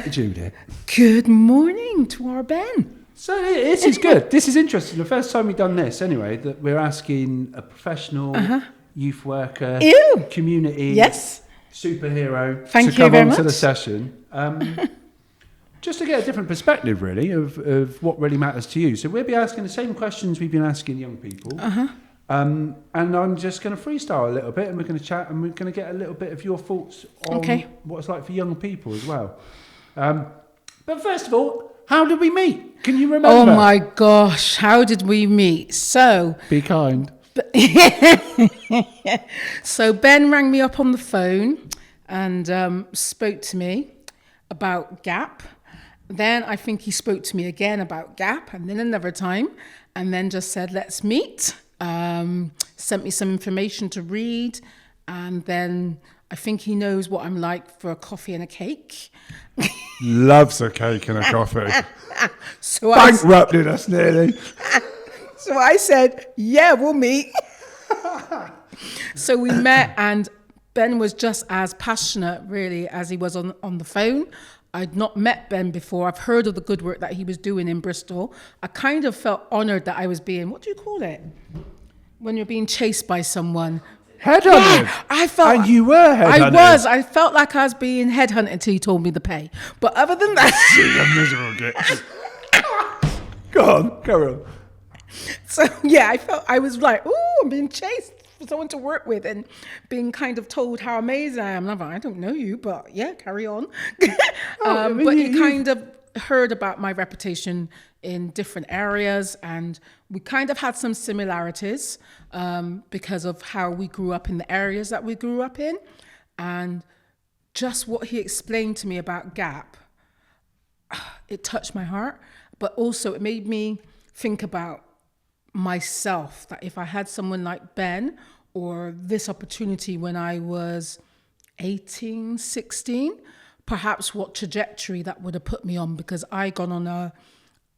Judit. Good morning to our Ben. So this is good. This is interesting. The first time we've done this, anyway, that we're asking a professional youth worker, community superhero Thank to you come very on to much. the session. Just to get a different perspective, really, of what really matters to you. So we'll be asking the same questions we've been asking young people. And I'm just going to freestyle a little bit, and we're going to chat, and we're going to get a little bit of your thoughts on what it's like for young people as well. But first of all, how did we meet? Can you remember? Oh my gosh, how did we meet? So Be kind. So Ben rang me up on the phone and spoke to me about Gap. Then I think he spoke to me again about Gap, and then another time, and then just said, let's meet. Sent me some information to read, and then I think he knows what I'm like for a coffee and a cake. Loves a cake and a coffee. So Bankrupted us nearly. So I said, yeah, we'll meet. So we met, and Ben was just as passionate, really, as he was on the phone. I'd not met Ben before. I've heard of the good work that he was doing in Bristol. I kind of felt honoured that I was being, what do you call it? When you're being chased by someone. Headhunted. Yeah, I felt. And you were headhunted. I was. I felt like I was being headhunted until he told me the pay. But other than that. You miserable git. Go on. So yeah, I was like, ooh, I'm being chased for someone to work with, and being kind of told how amazing I am. And I'm like, I don't know you, but yeah, carry on. But he kind of heard about my reputation in different areas, and we kind of had some similarities because of how we grew up in the areas that we grew up in, and just what he explained to me about Gap, it touched my heart, but also it made me think about myself, that if I had someone like Ben or this opportunity when I was 18, 16, perhaps what trajectory that would have put me on, because I gone on a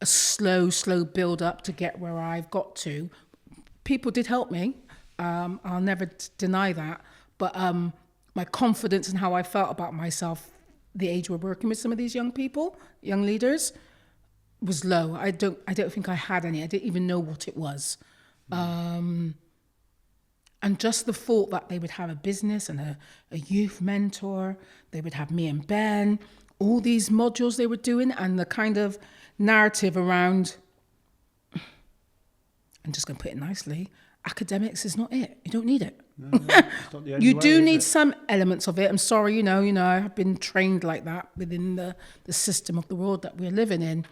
slow build up to get where I've got to. People did help me. I'll never deny that. But my confidence in how I felt about myself, the age we're working with some of these young people, young leaders, was low. I don't think I had any. I didn't even know what it was. And just the thought that they would have a business and a youth mentor, they would have me and Ben, all these modules they were doing, and the kind of narrative around, I'm just going to put it nicely, academics is not it. You don't need it. No, it's not the only You way, do is need it? some elements of it. I'm sorry, I've been trained like that within the system of the world that we're living in.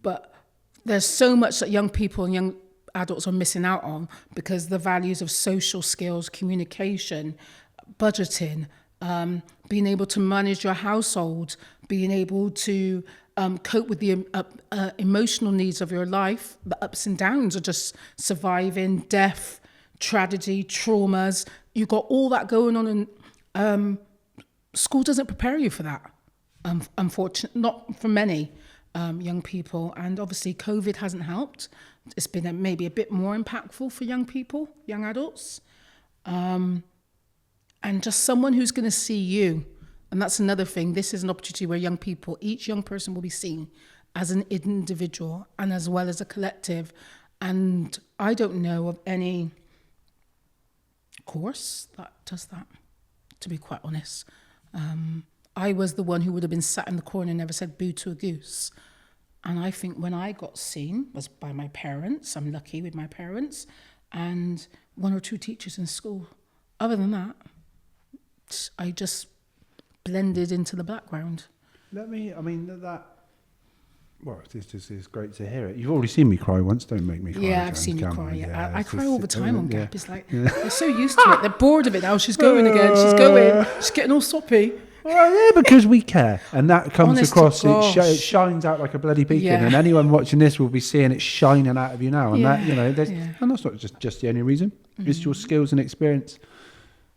But there's so much that young people and young adults are missing out on, because the values of social skills, communication, budgeting, being able to manage your household, being able to cope with the emotional needs of your life, the ups and downs of just surviving, death, tragedy, traumas. You got all that going on, and school doesn't prepare you for that. Unfortunately, not for many young people. And obviously COVID hasn't helped. It's been maybe a bit more impactful for young people, young adults. And just someone who's going to see you. And that's another thing. This is an opportunity where young people, each young person will be seen as an individual and as well as a collective. And I don't know of any course that does that, to be quite honest. I was the one who would have been sat in the corner and never said boo to a goose. And I think when I got seen was by my parents. I'm lucky with my parents, and one or two teachers in school. Other than that, I just blended into the background. Well, this is great to hear it. You've already seen me cry once, don't make me cry. Yeah, Jan, I've seen you cry. Yeah. I cry just- all the time on yeah. Gap. It's like, they're so used to it. They're bored of it now. She's going again. She's going. She's getting all soppy. Well, yeah, because we care, and that comes Honest to across. gosh. It shines out like a bloody beacon, Yeah. and anyone watching this will be seeing it shining out of you now. And Yeah, and that's not just the only reason. It's your skills and experience.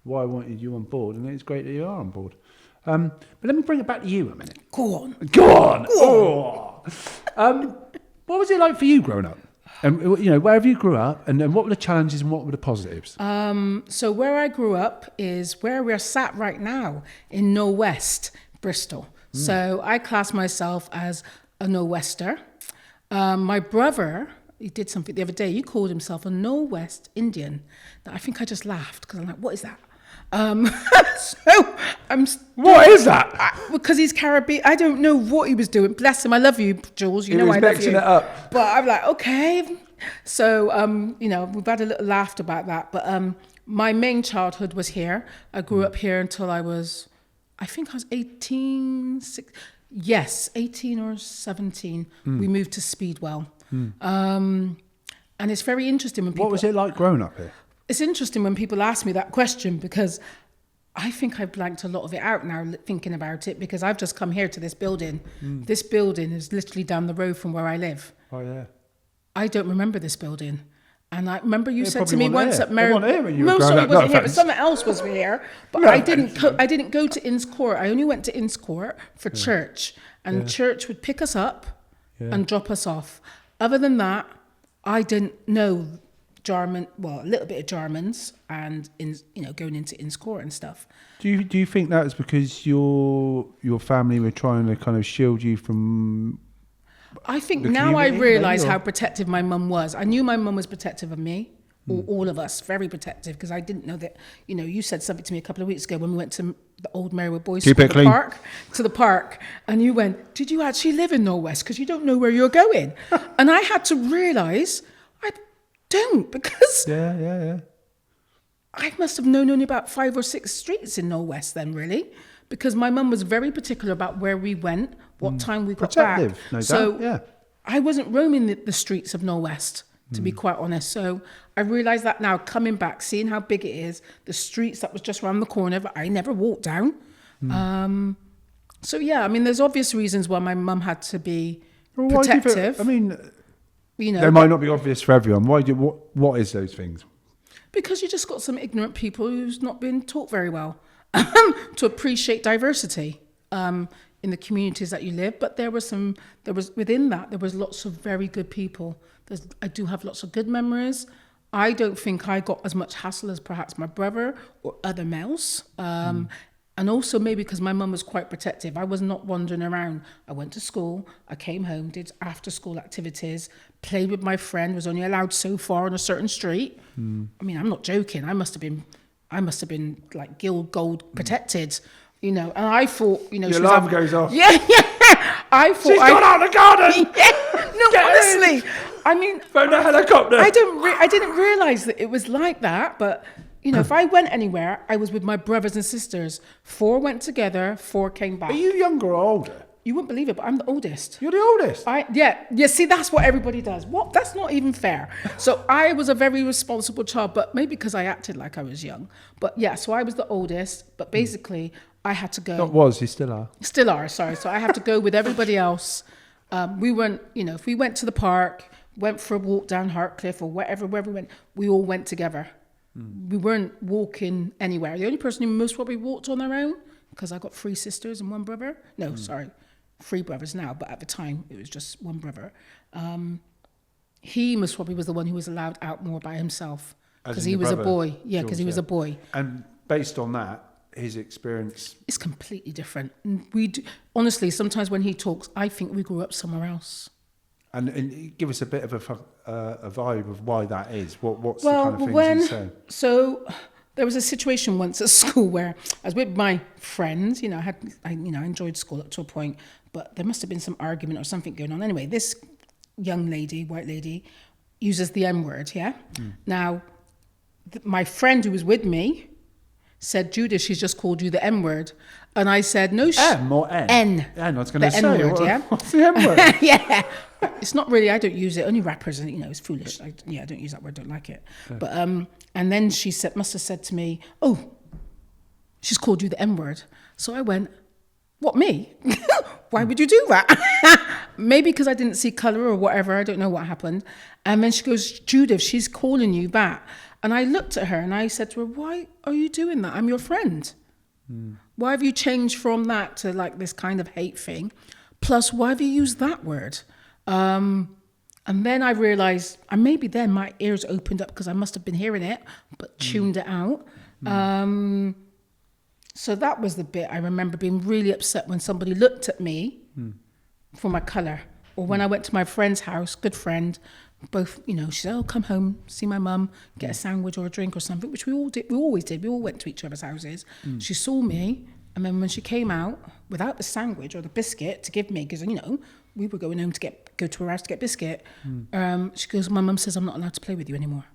Why I wanted you on board, and it's great that you are on board. But let me bring it back to you a minute. Go on. What was it like for you growing up? And wherever you grew up, and what were the challenges and what were the positives? So where I grew up is where we're sat right now in West Bristol. So I class myself as a No Wester. My brother, he did something the other day. He called himself a No West Indian. Now, I think I just laughed because I'm like, what is that? So What is that? Because he's Caribbean. I don't know what he was doing. Bless him. I love you, Jules. You know I love you. He was mixing it up. But I'm like, okay. So, we've had a little laugh about that. But my main childhood was here. I grew up here until I was 18 or 17. We moved to Speedwell. And it's very interesting when people... What was it like growing up here? It's interesting when people ask me that question because I think I've blanked a lot of it out now thinking about it because I've just come here to this building. This building is literally down the road from where I live. Oh, yeah. I don't remember this building. And I remember you said to me once at Mary... No, sorry, it wasn't here, but someone else was here. But I didn't go to Inns Court. I only went to Inns Court for church. And church would pick us up and drop us off. Other than that, I didn't know German, well, a little bit of Germans and going into Inns Court and stuff. Do you think that was because your family were trying to kind of shield you from... I think now I realise how protective my mum was. I knew my mum was protective of me, or all of us, very protective, because I didn't know that, you said something to me a couple of weeks ago when we went to the old Marywood Boys School, to the park, and you went, did you actually live in Norwest? Because you don't know where you're going. And I had to realise I don't, because I must have known only about 5 or 6 streets in Norwest then, really, because my mum was very particular about where we went, what time we got back. No so doubt, yeah. I wasn't roaming the streets of Norwest, to be quite honest. So I realise that now, coming back, seeing how big it is, the streets that was just around the corner that I never walked down. So yeah, I mean, there's obvious reasons why my mum had to be protective. They might not be obvious for everyone. What is those things? Because you just got some ignorant people who's not been taught very well to appreciate diversity in the communities that you live. But there was within that, there was lots of very good people. I do have lots of good memories. I don't think I got as much hassle as perhaps my brother or other males. And also maybe because my mum was quite protective. I was not wandering around. I went to school, I came home, did after school activities, played with my friend, was only allowed so far on a certain street. I mean, I'm not joking. I must have been like gold protected, and I thought, your alarm goes off. Yeah. I thought she's gone out of the garden. Yeah. No, honestly. I mean, phone a helicopter. I didn't realise that it was like that, but if I went anywhere, I was with my brothers and sisters. 4 went together, 4 came back. Are you younger or older? You wouldn't believe it, but I'm the oldest. You're the oldest? Yeah, see, that's what everybody does. What? That's not even fair. So I was a very responsible child, but maybe because I acted like I was young. But yeah, so I was the oldest, but basically I had to go. Not was, you still are. Still are, sorry. So I had to go with everybody else. We weren't, if we went to the park, went for a walk down Hartcliffe or wherever we went, we all went together. We weren't walking anywhere. The only person who most probably walked on their own, because I got 3 sisters and 1 brother. No, sorry, 3 brothers now, but at the time it was just 1 brother. He most probably was the one who was allowed out more by himself because he was a boy. Yeah, because he was a boy. And based on that, his experience... It's completely different. Honestly, sometimes when he talks, I think we grew up somewhere else. And give us a bit of a vibe of why that is. What's the kind of things he's saying? So there was a situation once at school where I was with my friends. I enjoyed school up to a point, but there must have been some argument or something going on. Anyway, this young lady, white lady, uses the N word. Yeah. Now, my friend who was with me said, Judith, she's just called you the N word. And I said, no. M or N? N. N, I was going to say. N-word, yeah? What's the N word? Yeah. It's not really, I don't use it. Only rappers, it's foolish. I don't use that word, don't like it. Yeah. But, and then she must have said to me, oh, she's called you the N word. So I went, what, me? Why would you do that? Maybe because I didn't see colour or whatever. I don't know what happened. And then she goes, Judith, she's calling you that. And I looked at her and I said to her, why are you doing that? I'm your friend. Why have you changed from that to like this kind of hate thing? Plus, why have you used that word? And then I realised, and maybe then my ears opened up because I must have been hearing it, but tuned it out. So that was the bit I remember being really upset when somebody looked at me for my colour. Or when I went to my friend's house, good friend, both, you know, she said, oh, come home, see my mum, get a sandwich or a drink or something, which we all did. We always did. We all went to each other's houses. She saw me, and then when she came out, without the sandwich or the biscuit to give me, because, you know, we were going home to go to her house to get biscuit, she goes, my mum says I'm not allowed to play with you anymore.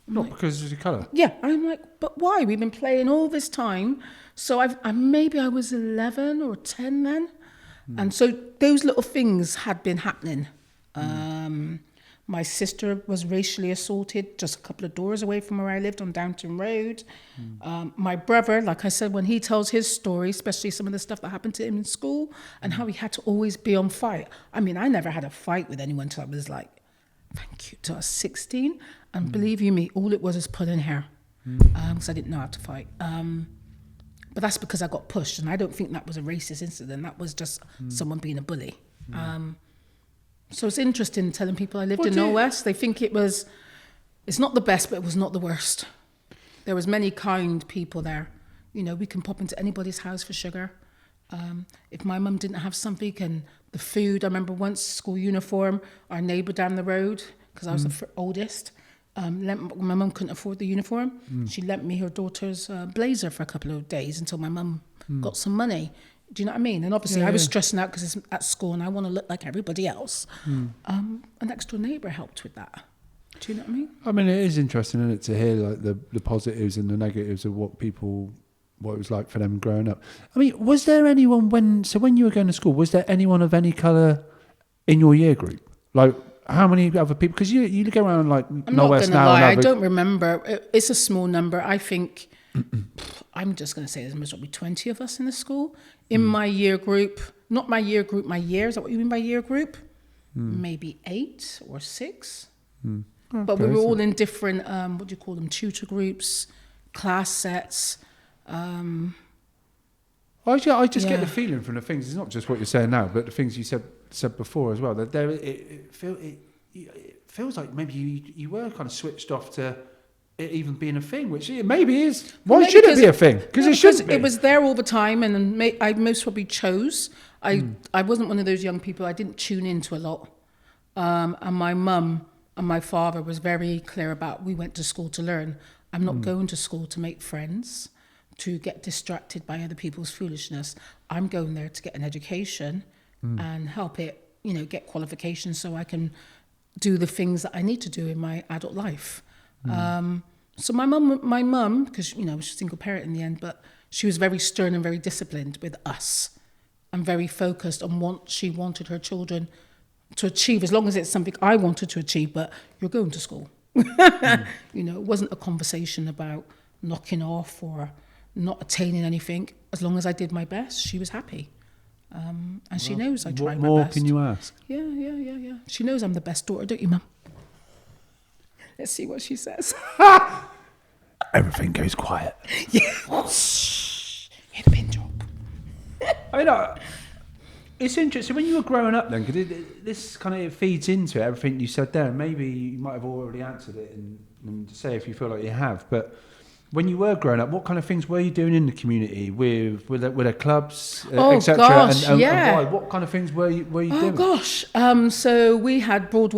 Not because of your colour? Yeah. I'm like, but why? We've been playing all this time. So maybe I was 11 or 10 then. And so those little things had been happening. My sister was racially assaulted just a couple of doors away from where I lived on Downton Road. My brother, like I said, when he tells his story, especially some of the stuff that happened to him in school and how he had to always be on fight. I mean, I never had a fight with anyone till I was like, thank you, till I was 16. And believe you me, all it was is pulling hair because I didn't know how to fight. But that's because I got pushed, and I don't think that was a racist incident. That was just someone being a bully. So it's interesting telling people I lived in Old West. They think it's not the best, but it was not the worst. There was many kind people there. You know, we can pop into anybody's house for sugar. If my mum didn't have something, and the food, I remember once, school uniform, our neighbour down the road, because I was the oldest, my mum couldn't afford the uniform. She lent me her daughter's blazer for a couple of days until my mum got some money. Do you know what I mean? And obviously I was stressing out because it's at school and I want to look like everybody else. An next door neighbour helped with that. Do you know what I mean? I mean, it is interesting, isn't it, to hear like the positives and the negatives of what it was like for them growing up. I mean, was there anyone when you were going to school, was there anyone of any colour in your year group? Like, how many other people? Because you go around like No West now. Lie, I don't remember. It's a small number. I think I'm just going to say there's probably 20 of us in the school. In my year group, not my year group, my year. Is that what you mean by year group? Maybe 8 or 6. Okay, but we were all in different, what do you call them, tutor groups, class sets. I just get the feeling from the things. It's not just what you're saying now, but the things you said before as well. That it feels like maybe you were kind of switched off to it even being a thing, which it maybe is. Why should it be a thing? Because it shouldn't be. It was there all the time, and I most probably chose. I wasn't one of those young people. I didn't tune into a lot. And my mum and my father was very clear about, we went to school to learn. I'm not going to school to make friends, to get distracted by other people's foolishness. I'm going there to get an education and help it, you know, get qualifications so I can do the things that I need to do in my adult life. So my mum, because, you know, she was a single parent in the end, but she was very stern and very disciplined with us and very focused on what she wanted her children to achieve, as long as it's something I wanted to achieve, but you're going to school. You know, it wasn't a conversation about knocking off or not attaining anything. As long as I did my best, she was happy. And she knows I tried my best. What more can you ask? Yeah. She knows I'm the best daughter, don't you, Mum? Let's see what she says. Everything goes quiet. Yeah. Shh. Hit a pin drop. I mean, it's interesting when you were growing up then, because this kind of feeds into everything you said there. Maybe you might have already answered it and say if you feel like you have. But when you were growing up, what kind of things were you doing in the community with the clubs, etc.? Gosh, and why? What kind of things were you doing? Oh gosh, so we had not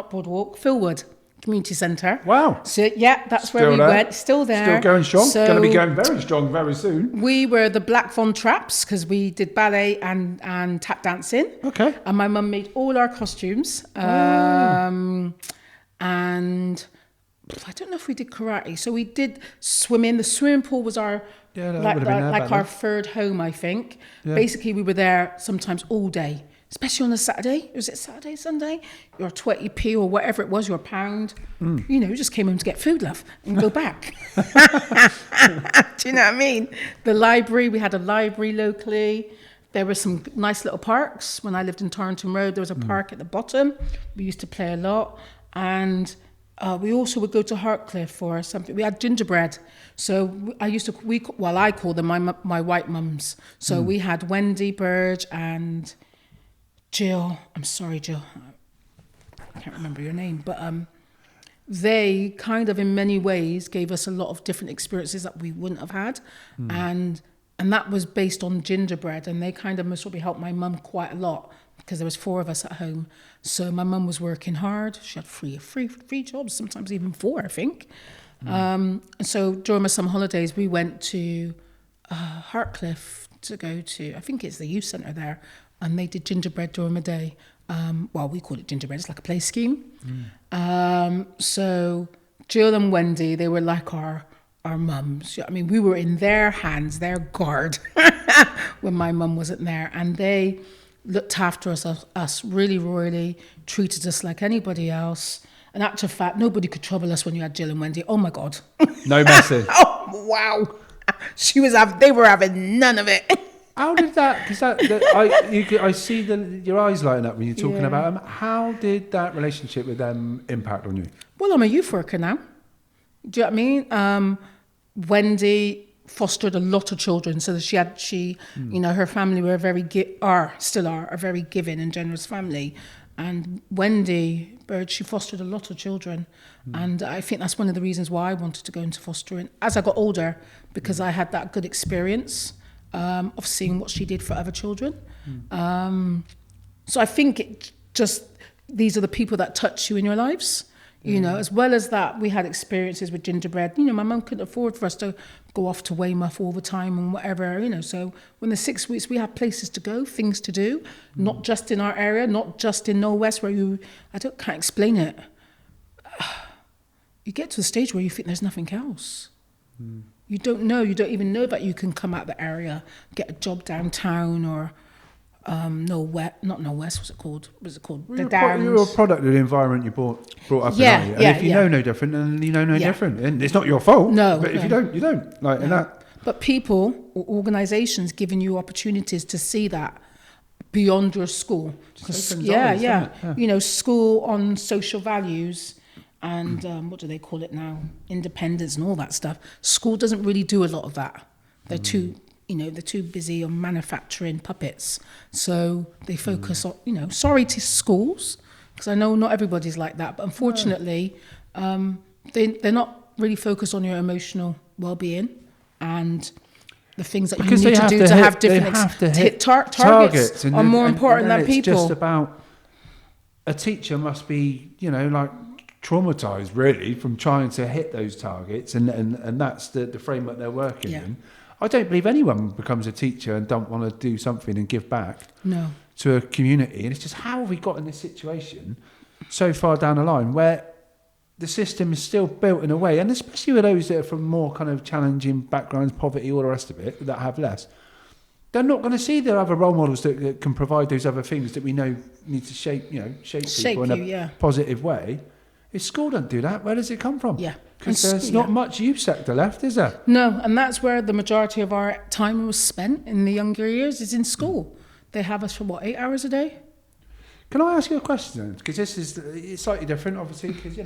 Broadwalk, Philwood Community Centre. Wow. So yeah, that's where we went. Still there. Still going strong. So going to be going very strong very soon. We were the Black Fawn Traps because we did ballet and tap dancing. Okay. And my mum made all our costumes. And I don't know if we did karate. So we did swimming. The swimming pool was our our third home, I think. Yeah. Basically, we were there sometimes all day, especially on a Saturday. Was it Saturday, Sunday? Your 20p or whatever it was, your £1. You know, you just came home to get food, love, and go back. Do you know what I mean? The library, we had a library locally. There were some nice little parks. When I lived in Torrington Road, there was a park at the bottom. We used to play a lot. And we also would go to Hartcliffe for something. We had gingerbread. So I call them my white mums. So we had Wendy Burge and Jill. I'm sorry, Jill. I can't remember your name, but they kind of in many ways gave us a lot of different experiences that we wouldn't have had. And that was based on gingerbread, and they kind of most probably helped my mum quite a lot because there was 4 of us at home. So my mum was working hard. She had three jobs, sometimes even 4, I think. And so during my summer holidays, we went to Hartcliffe to go to, I think it's the youth centre there, and they did gingerbread during the day. Well, we call it gingerbread. It's like a play scheme. So Jill and Wendy, they were like our mums. I mean, we were in their hands, their guard, when my mum wasn't there. And they looked after us really royally, treated us like anybody else. In actual fact, nobody could trouble us when you had Jill and Wendy. Oh, my God. No messing. Oh, wow. They were having none of it. How did that? Because I see your eyes lighting up when you're talking about them. How did that relationship with them impact on you? Well, I'm a youth worker now. Do you know what I mean? Wendy fostered a lot of children, so that she, her family were still are a very giving and generous family. And Wendy Bird, she fostered a lot of children, and I think that's one of the reasons why I wanted to go into fostering as I got older, because I had that good experience of seeing what she did for other children. So I think these are the people that touch you in your lives. As well as that, we had experiences with gingerbread. My mum couldn't afford for us to go off to Weymouth all the time and whatever, So when the 6 weeks, we had places to go, things to do, not just in our area, not just in Knoll West, where can't explain it. You get to a stage where you think there's nothing else. You don't even know that you can come out the area, get a job downtown or... not Knoll West, what's it called? The Downs. You're a product of the environment you brought up in. And if you know no different, then you know no different. And it's not your fault. No. But if you don't, you don't. And that. But people or organisations giving you opportunities to see that beyond your school. School on social values and what do they call it now? Independence and all that stuff. School doesn't really do a lot of that. They're too busy on manufacturing puppets. So they focus on, sorry to schools, because I know not everybody's like that, but unfortunately, they're not really focused on your emotional well-being and the things that you need to do to have different targets are more important than people. It's just about, a teacher must be, traumatized really from trying to hit those targets, and that's the framework they're working in. I don't believe anyone becomes a teacher and don't want to do something and give back to a community. And it's just, how have we got in this situation so far down the line where the system is still built in a way, and especially with those that are from more kind of challenging backgrounds, poverty, all the rest of it, that have less, they're not going to see the other role models that can provide those other things that we know need to shape people in a positive way. If school don't do that, where does it come from? Because there's not much youth sector left, is there? No, and that's where the majority of our time was spent in the younger years, is in school. They have us for 8 hours a day? Can I ask you a question? Because it's slightly different, obviously, because,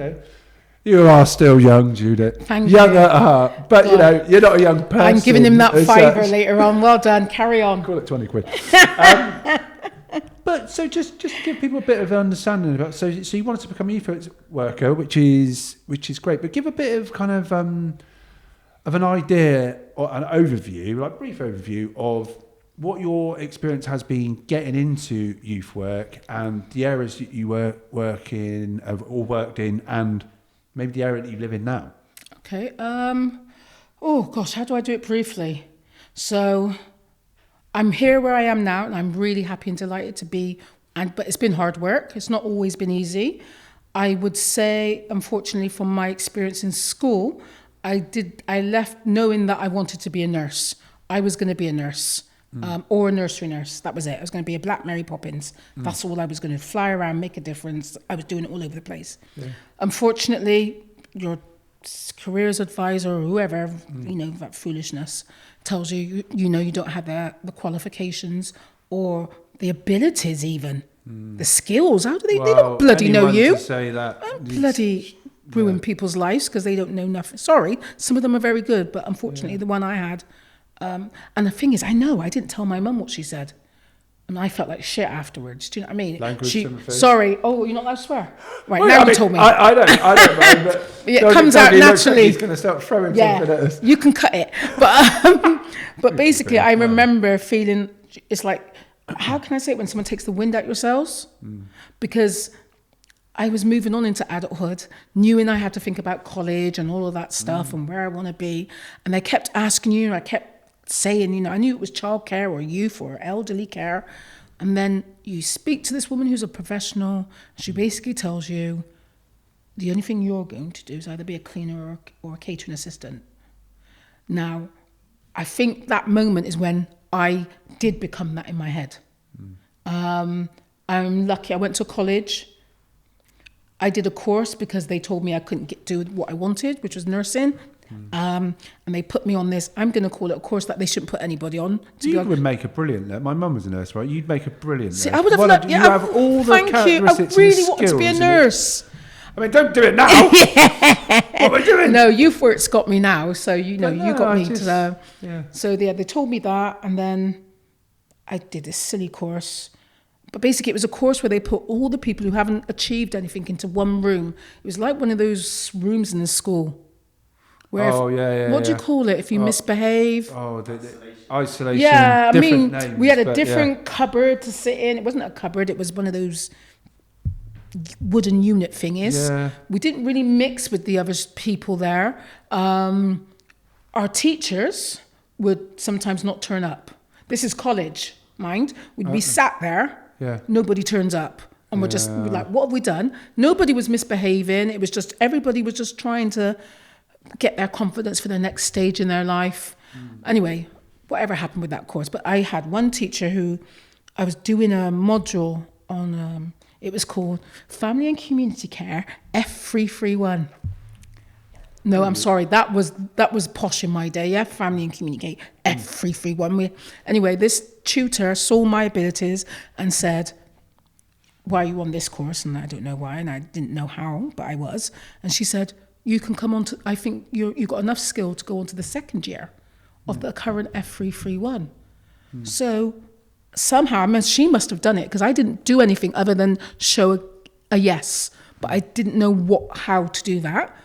you are still young, Judit. Thank young you. At heart. But, you're not a young person. I'm giving him that fiver later on. Well done. Carry on. Call it 20 quid. But so just to give people a bit of understanding about, so you wanted to become a youth worker, which is great, but give a bit of kind of an idea or an overview, like brief overview of what your experience has been getting into youth work and the areas that you worked in, and maybe the area that you live in now. Okay. Oh gosh, how do I do it briefly? So I'm here where I am now, and I'm really happy and delighted to be. But it's been hard work. It's not always been easy. I would say, unfortunately, from my experience in school, I left knowing that I wanted to be a nurse. I was going to be a nurse, or a nursery nurse. That was it. I was going to be a Black Mary Poppins. That's all I was going to fly around, make a difference. I was doing it all over the place. Yeah. Unfortunately, your careers advisor or whoever, that foolishness tells you, you don't have the qualifications or the abilities even. The skills. How do they don't bloody know you. To say that bloody ruin people's lives because they don't know nothing. Sorry, some of them are very good, but unfortunately the one I had, and the thing is, I didn't tell my mum what she said. And I felt like shit afterwards. Do you know what I mean? Language, sympathy. Sorry. Oh, you're not allowed to swear. Right, Well, now I you mean, told me. I don't mind, but Yeah, it comes out Dougie looks like naturally. he's going to start throwing something at us. You can cut it. But basically, I remember feeling, it's like, how can I say it when someone takes the wind out your sails? Because I was moving on into adulthood, knowing I had to think about college and all of that stuff and where I want to be. And they kept asking you, I kept saying, you know, I knew it was childcare or youth or elderly care. And then you speak to this woman who's a professional. She basically tells you the only thing you're going to do is either be a cleaner or a catering assistant. Now, I think that moment is when I did become that in my head. I'm lucky. I went to college. I did a course because they told me I couldn't do what I wanted, which was nursing. And they put me on this, I'm going to call it a course that they shouldn't put anybody on. You would make a brilliant nurse. My mum was a nurse, right? You'd make a brilliant nurse. I would have loved, you have all the characteristics. I really want to be a nurse. I mean, don't do it now. What am I doing? No, youth work's got me now, so you know, you got me. Yeah. So they told me that, and then I did this silly course. But basically, it was a course where they put all the people who haven't achieved anything into one room. It was like one of those rooms in the school. Where what do you call it if you misbehave? Oh, the isolation. Yeah, I mean, names, we had a different cupboard to sit in. It wasn't a cupboard, it was one of those wooden unit thingies. Yeah. We didn't really mix with the other people there. Our teachers would sometimes not turn up. This is college, mind. We'd be sat there, nobody turns up. And we're like, what have we done? Nobody was misbehaving. It was just, everybody was just trying to get their confidence for the next stage in their life. Anyway, whatever happened with that course. But I had one teacher who, I was doing a module on, it was called Family and Community Care F331. No, I'm sorry, that was posh in my day, Family and Community Care F331. Anyway, this tutor saw my abilities and said, why are you on this course? And I don't know why, and I didn't know how, but I was. And she said, you can come on to, I think you've got enough skill to go on to the second year of the current F331. So somehow, I mean, she must have done it because I didn't do anything other than show a yes, but I didn't know how to do that.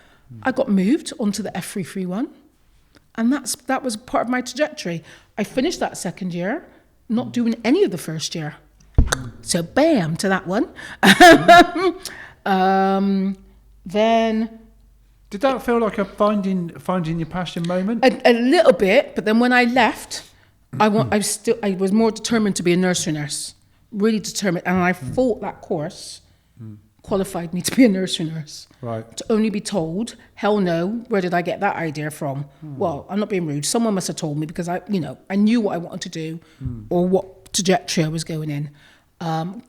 I got moved onto the F331, and that was part of my trajectory. I finished that second year, not doing any of the first year. So bam to that one. Then did that feel like a finding your passion moment? A little bit, but then when I left, I was more determined to be a nursery nurse, really determined, and I thought that course qualified me to be a nursery nurse. Right. To only be told, hell no, where did I get that idea from? Well, I'm not being rude. Someone must have told me because I knew what I wanted to do or what trajectory I was going in.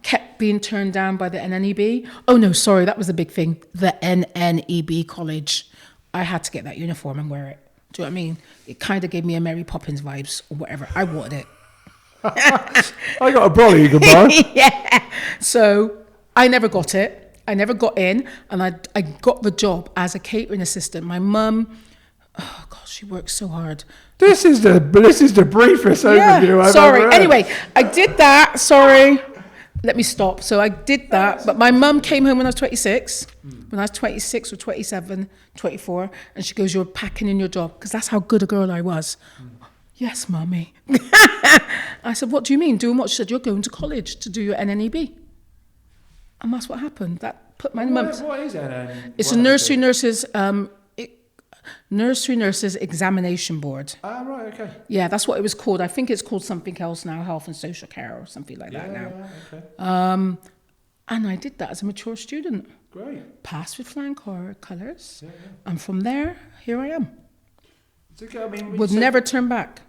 Kept being turned down by the NNEB. Oh no, sorry, that was the big thing. The NNEB college. I had to get that uniform and wear it. Do you know what I mean? It kind of gave me a Mary Poppins vibes or whatever. I wanted it. I got a brolly you can buy. Yeah. So I never got it. I never got in, and I got the job as a catering assistant. My mum, oh gosh, she works so hard. This is the briefest overview I've sorry. ever heard. Anyway, I did that. Sorry. Let me stop. So I did that, but my mum came home when I was 26. When I was 26 or 27, 24, and she goes, "You're packing in your job," because that's how good a girl I was. Yes, mummy. I said, "What do you mean? Doing what?" She said, "You're going to college to do your NNEB." And that's what happened. That put my mum. What is NN? It's a nursery nurses examination board. Ah, right, okay. Yeah, that's what it was called. I think it's called something else now, health and social care or something like that now. Yeah, okay. And I did that as a mature student. Great. Passed with flying colours. Yeah. And from there, here I am. So, I mean, Would never turn back.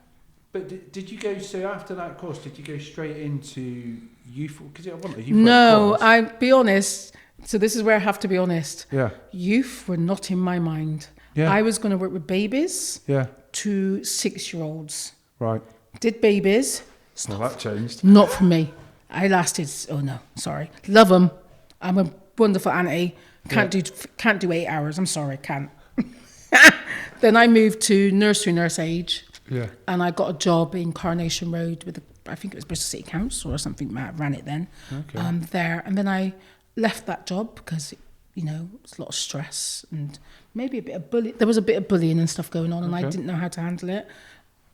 But did you go, so after that course, did you go straight into youth? Because I want a youth No, course. I'll be honest. So this is where I have to be honest. Yeah. Youth were not in my mind. Yeah. I was going to work with babies to 6-year-olds. Right. Did babies. Well, that changed. Not for me. I lasted, love them. I'm a wonderful auntie. Can't do 8 hours. I'm sorry, can't. Then I moved to nursery nurse age. Yeah. And I got a job in Coronation Road with I think it was Bristol City Council or something, Matt ran it then, Okay. there. And then I left that job because, you know, it's a lot of stress and maybe a bit of bullying. There was a bit of bullying and stuff going on, and I Okay. didn't know how to handle it.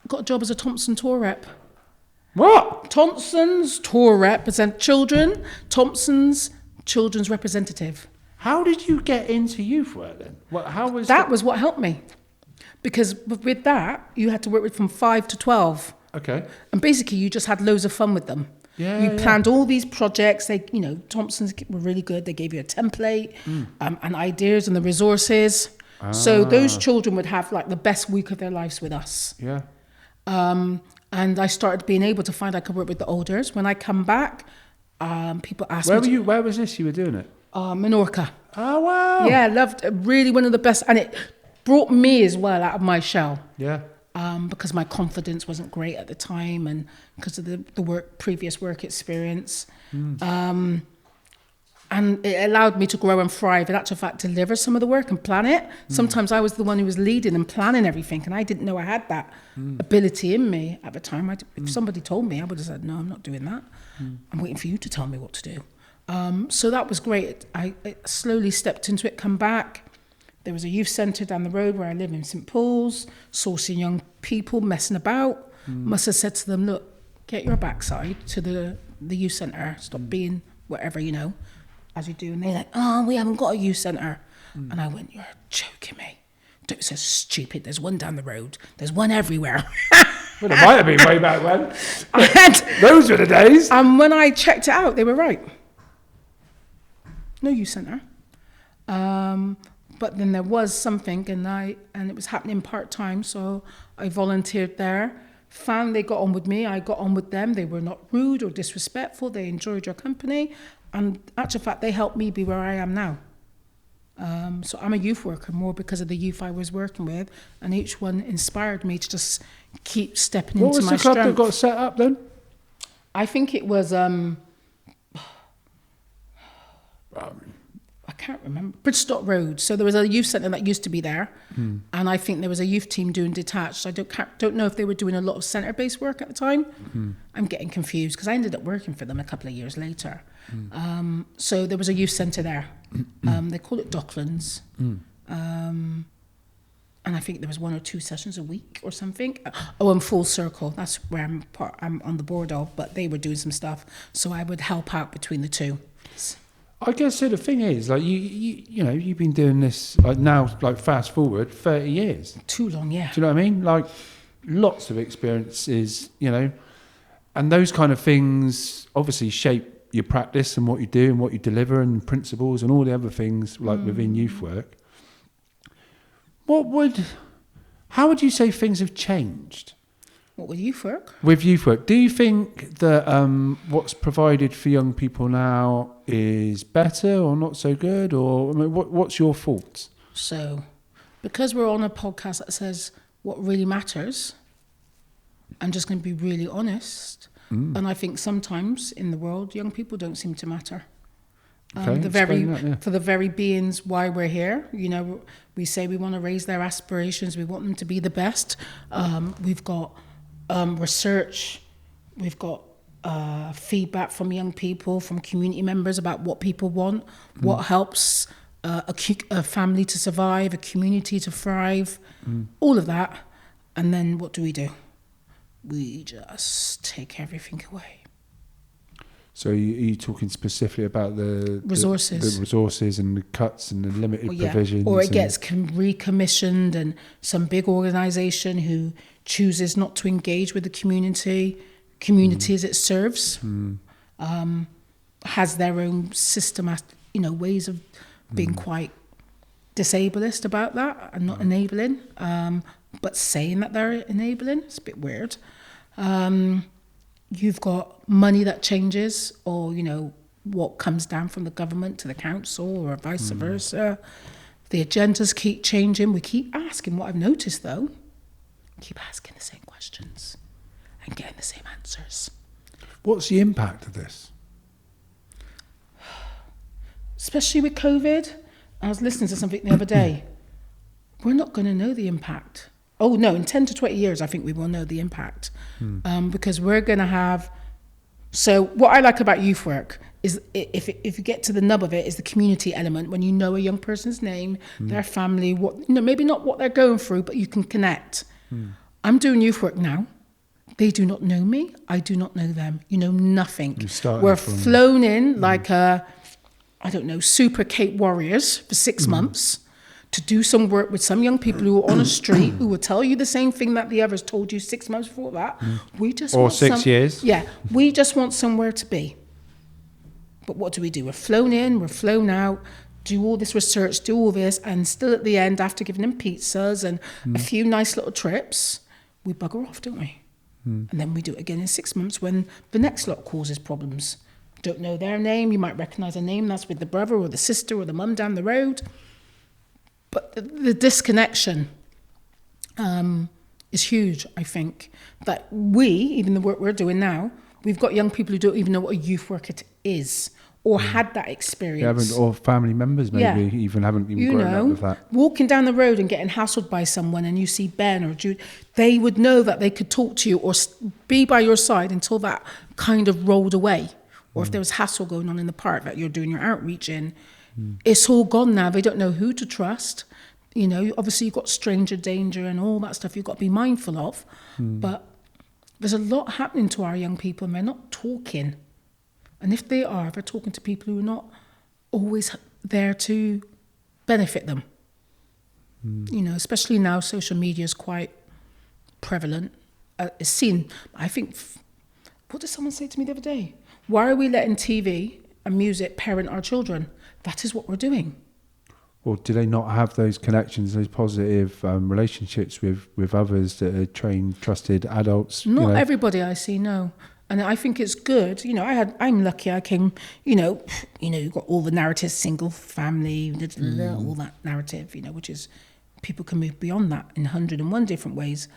Got a job as a Thompson tour rep. What? Thompson's tour represent children, Thompson's children's representative. How did you get into youth work then? How was That was what helped me. Because with that, you had to work with from 5 to 12. Okay. And basically, you just had loads of fun with them. Yeah, You yeah. planned all these projects. They, you know, Thompson's were really good. They gave you a template and ideas and the resources. So those children would have like the best week of their lives with us. Yeah. And I started being able to find I could work with the olders. When I come back, people ask Where me. were you? Where was this? You were doing it? Menorca. Oh wow. Yeah, loved really one of the best, and it brought me as well out of my shell. Yeah. Because my confidence wasn't great at the time, and because of the previous work experience, and it allowed me to grow and thrive. In actual fact, deliver some of the work and plan it. Sometimes I was the one who was leading and planning everything, and I didn't know I had that ability in me at the time. If somebody told me, I would have said, "No, I'm not doing that. I'm waiting for you to tell me what to do." So that was great. I slowly stepped into it, come back. There was a youth centre down the road where I live in St Paul's, sourcing young people, messing about. Must have said to them, look, get your backside to the youth centre. Stop being whatever, you know, as you do. And they're like, oh, we haven't got a youth centre. And I went, you're joking me. Don't be so stupid. There's one down the road. There's one everywhere. Well, it might have been way back when. And Those were the days. when I checked it out, they were right. No youth centre. But then there was something, and it was happening part-time, so I volunteered there. Found they got on with me, I got on with them. They were not rude or disrespectful. They enjoyed your company. And actual fact, they helped me be where I am now. So I'm a youth worker more because of the youth I was working with, and each one inspired me to just keep stepping into my strength. What was the club that got set up then? I think it was... I can't remember. Bridgestock Road. So there was a youth centre that used to be there, and I think there was a youth team doing detached. I don't know if they were doing a lot of centre-based work at the time. I'm getting confused because I ended up working for them a couple of years later. So there was a youth centre there. They call it Docklands. And I think there was 1 or 2 sessions a week or something. And Full Circle. That's where I'm on the board of, but they were doing some stuff. So I would help out between the two. I guess so. The thing is, like you know, you've been doing this like now, like fast forward 30 years. Too long, yeah. Do you know what I mean? Like lots of experiences, you know, and those kind of things obviously shape your practice and what you do and what you deliver and principles and all the other things like within youth work. How would you say things have changed? What, with youth work? With youth work, do you think that what's provided for young people now is better or not so good? Or I mean, what's your thoughts? So, because we're on a podcast that says what really matters, I'm just going to be really honest. And I think sometimes in the world, young people don't seem to matter. Okay, For the very beings why we're here. You know, we say we want to raise their aspirations. We want them to be the best. We've got research. We've got feedback from young people, from community members about what people want, what helps a family to survive, a community to thrive, all of that. And then what do? We just take everything away. So are you talking specifically about the resources, the resources and the cuts and the limited provisions? Or it gets recommissioned, and some big organisation who chooses not to engage with the communities it serves, has their own systematic, ways of being quite disableist about that and not enabling, but saying that they're enabling. It's a bit weird. You've got money that changes, or, what comes down from the government to the council or vice versa. The agendas keep changing. We keep asking. What I've noticed, though, keep asking the same questions and getting the same answers. What's the impact of this? Especially with COVID. I was listening to something the other day. We're not going to know the impact Oh no, in 10 to 20 years, I think we will know the impact. Because we're going to have, so what I like about youth work is if you get to the nub of it, is the community element. When you know a young person's name, their family, what, maybe not what they're going through, but you can connect. I'm doing youth work now. They do not know me. I do not know them. You know nothing. We're flown in like I don't know, super Cape Warriors for 6 months to do some work with some young people who are on a street who will tell you the same thing that the others told you 6 months before that. We just or 6 years. Yeah, we just want somewhere to be. But what do? We're flown in, we're flown out, do all this research, do all this, and still at the end, after giving them pizzas and a few nice little trips, we bugger off, don't we? And then we do it again in 6 months when the next lot causes problems. Don't know their name, you might recognise a name that's with the brother or the sister or the mum down the road. But the disconnection is huge, I think. That we, even the work we're doing now, we've got young people who don't even know what a youth worker is or had that experience. Or family members maybe haven't even grown up with that. Walking down the road and getting hassled by someone and you see Ben or Jude, they would know that they could talk to you or be by your side until that kind of rolled away. Or if there was hassle going on in the park that you're doing your outreach in, it's all gone now. They don't know who to trust. You know, obviously you've got stranger danger and all that stuff you've got to be mindful of. But there's a lot happening to our young people and they're not talking. And if they are, they're talking to people who are not always there to benefit them. You know, especially now social media is quite prevalent. It's seen, I think, what did someone say to me the other day? Why are we letting TV and music parent our children? That is what we're doing. Or do they not have those connections, those positive relationships with others that are trained, trusted adults? Not everybody I see, no. And I think it's good. You know, I'm lucky. I came, you've got all the narratives, single family, all that narrative, which is, people can move beyond that in 101 different ways.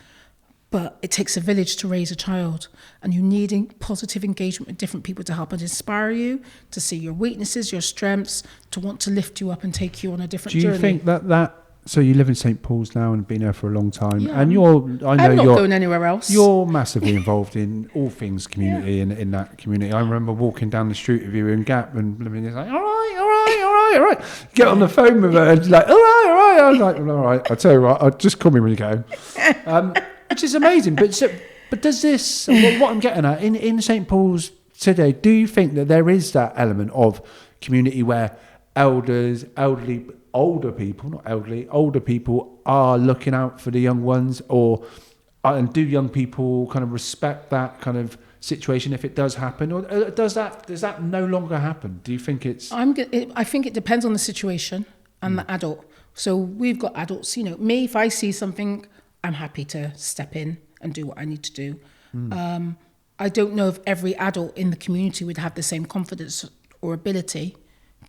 But it takes a village to raise a child, and you need positive engagement with different people to help and inspire you, to see your weaknesses, your strengths, to want to lift you up and take you on a different journey. Do you think that so you live in St. Paul's now and been there for a long time, yeah. and I'm not going anywhere else. You're massively involved in all things community and in that community. I remember walking down the street with you in Gap and living like, all right. Get on the phone with her and she's like, all right. I was like, all right. I'll tell you what, just call me when you go. Which is amazing. But does this, what I'm getting at, in St. Paul's today, do you think that there is that element of community where older people are looking out for the young ones, and do young people kind of respect that kind of situation if it does happen, or does that no longer happen? Do you think it's... I think it depends on the situation and the adult. So we've got adults, me, if I see something, I'm happy to step in and do what I need to do. I don't know if every adult in the community would have the same confidence or ability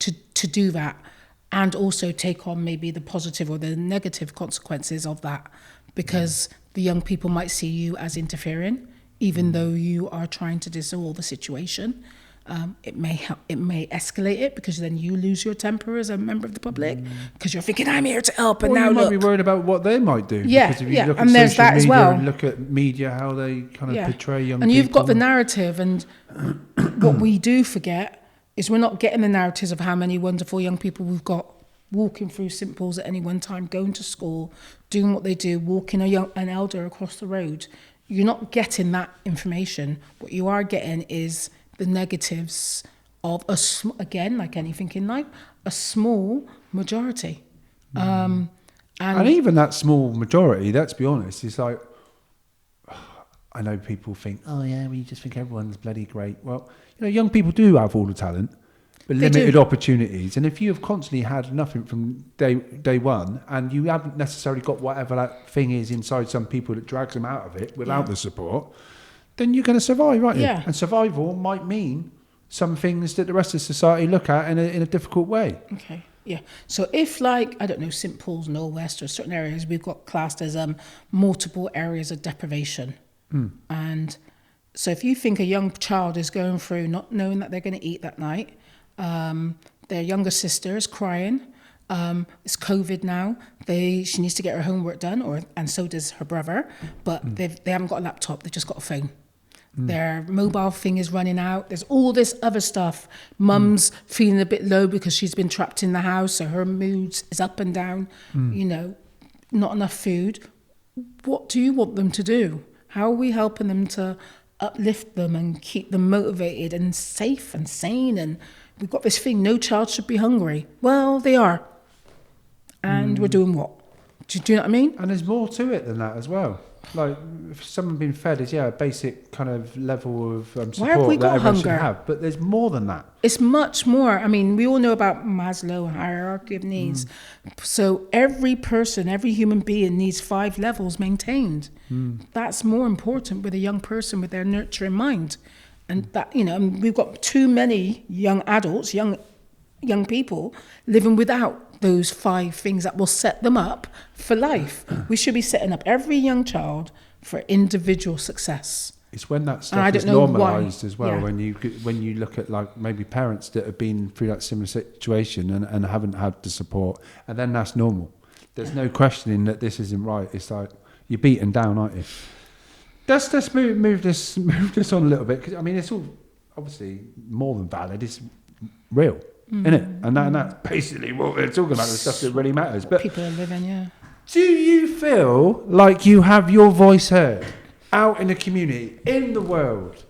to do that, and also take on maybe the positive or the negative consequences of that, because the young people might see you as interfering, even though you are trying to dissolve the situation. It may escalate it, because then you lose your temper as a member of the public, because you're thinking, I'm here to help, and now you look. might be worried about what they might do. Yeah, because if you look and at there's social that as media well. and look at media, how they kind of portray young people. And you've got the narrative, and what we do forget is we're not getting the narratives of how many wonderful young people we've got walking through St. Paul's at any one time, going to school, doing what they do, walking an elder across the road. You're not getting that information. What you are getting is the negatives of, again, like anything in life, a small majority. And even that small majority, let's be honest, it's like, I know people think, oh yeah, you just think everyone's bloody great. Well, young people do have all the talent, but limited opportunities. And if you have constantly had nothing from day one, and you haven't necessarily got whatever that thing is inside some people that drags them out of it without the support, then you're going to survive, aren't you? Yeah. And survival might mean some things that the rest of society look at in a difficult way. Okay. Yeah. So if, like, I don't know, St. Paul's, Knoll West, or certain areas, we've got classed as multiple areas of deprivation. And so if you think a young child is going through not knowing that they're going to eat that night, their younger sister is crying, It's COVID now. She needs to get her homework done, and so does her brother. But they haven't got a laptop. They've just got a phone. Their mobile thing is running out. There's all this other stuff. Mum's feeling a bit low because she's been trapped in the house, so her mood is up and down. Not enough food. What do you want them to do? How are we helping them to uplift them and keep them motivated and safe and sane? And we've got this thing, no child should be hungry. Well, they are. And we're doing what? Do you know what I mean? And there's more to it than that as well. Like, if someone being fed is, a basic kind of level of support Why have we got that everyone should hunger? have. But there's more than that. It's much more. I mean, we all know about Maslow hierarchy of needs. So every person, every human being needs 5 levels maintained. That's more important with a young person with their nurturing mind. And that, we've got too many young adults, young people living without those 5 things that will set them up for life. We should be setting up every young child for individual success. It's when that stuff is normalised as well. Yeah. When you look at like maybe parents that have been through that similar situation and haven't had the support, and then that's normal. There's no questioning that this isn't right. It's like you're beaten down, aren't you? Let's move this on a little bit, because I mean it's all obviously more than valid. It's real. Isn't it? And that's basically what we're talking about, the stuff that really matters. But people are living, do you feel like you have your voice heard out in the community, in the world?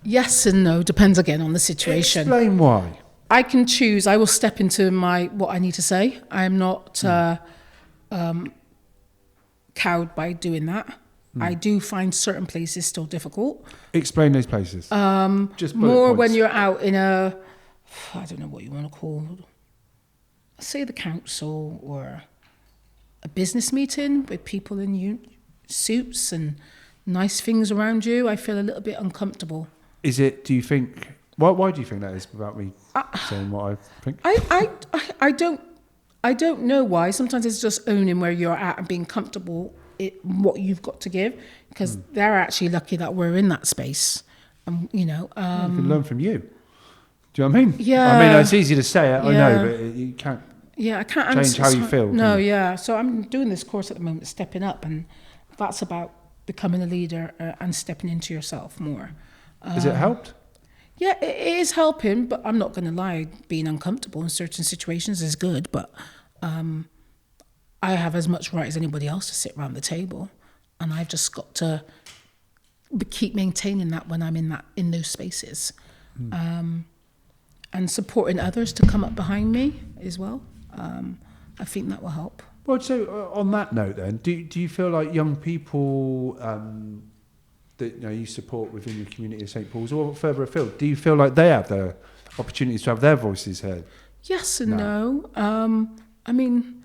Yes and no, depends again on the situation. Explain why. I can choose. I will step into what I need to say. I'm not cowed by doing that. I do find certain places still difficult. Explain those places. Just more points. when you're out in I don't know what you want to call, say the council or a business meeting with people in suits and nice things around you. I feel a little bit uncomfortable. Is it? Do you think? Why do you think that is? Without me saying what I think. I don't know why. Sometimes it's just owning where you're at and being comfortable what you've got to give, because they're actually lucky that we're in that space. You can learn from you. Do you know what I mean? Yeah. I mean, it's easy to say it, I know, but you can't. Yeah, I can't change how you feel. No, yeah. So I'm doing this course at the moment, Stepping Up, and that's about becoming a leader and stepping into yourself more. Has it helped? Yeah, it is helping, but I'm not going to lie. Being uncomfortable in certain situations is good, but I have as much right as anybody else to sit around the table, and I've just got to keep maintaining that when I'm in those spaces. And supporting others to come up behind me as well. I think that will help. Well, so on that note then, do you feel like young people that you support within the community of St. Paul's or further afield, do you feel like they have the opportunities to have their voices heard? Yes and no. I mean,